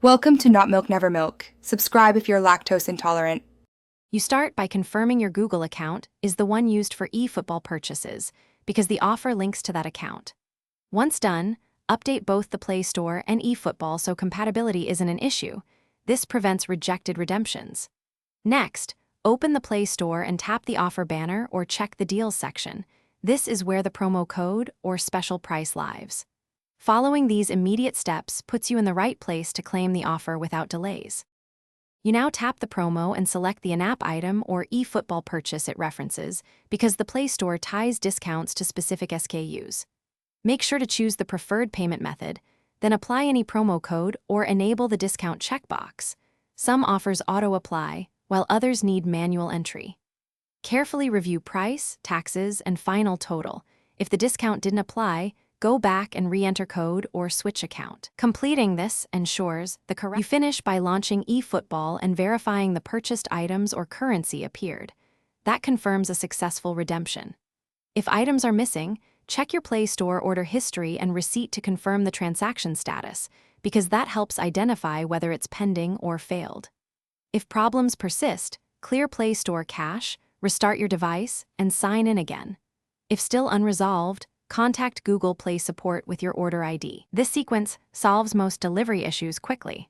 Welcome to Not Milk Never Milk. Subscribe if you're lactose intolerant. You start by confirming your Google account is the one used for eFootball purchases, because the offer links to that account. Once done, update both the Play Store and eFootball so compatibility isn't an issue. This prevents rejected redemptions. Next, open the Play Store and tap the offer banner or check the deals section. This is where the promo code or special price lives. Following these immediate steps puts you in the right place to claim the offer without delays. You now tap the promo and select the in-app item or eFootball purchase it references, because the Play Store ties discounts to specific SKUs. Make sure to choose the preferred payment method, then apply any promo code or enable the discount checkbox. Some offers auto-apply, while others need manual entry. Carefully review price, taxes, and final total. If the discount didn't apply, go back and re-enter code or switch account. Completing this ensures the correct. You finish by launching eFootball and verifying the purchased items or currency appeared. That confirms a successful redemption. If items are missing, check your Play Store order history and receipt to confirm the transaction status, because that helps identify whether it's pending or failed. If problems persist, clear Play Store cache, restart your device, and sign in again. If still unresolved, contact Google Play support with your order ID. This sequence solves most delivery issues quickly.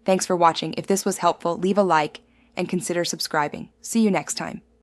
Thanks for watching. If this was helpful, leave a like and consider subscribing. See you next time.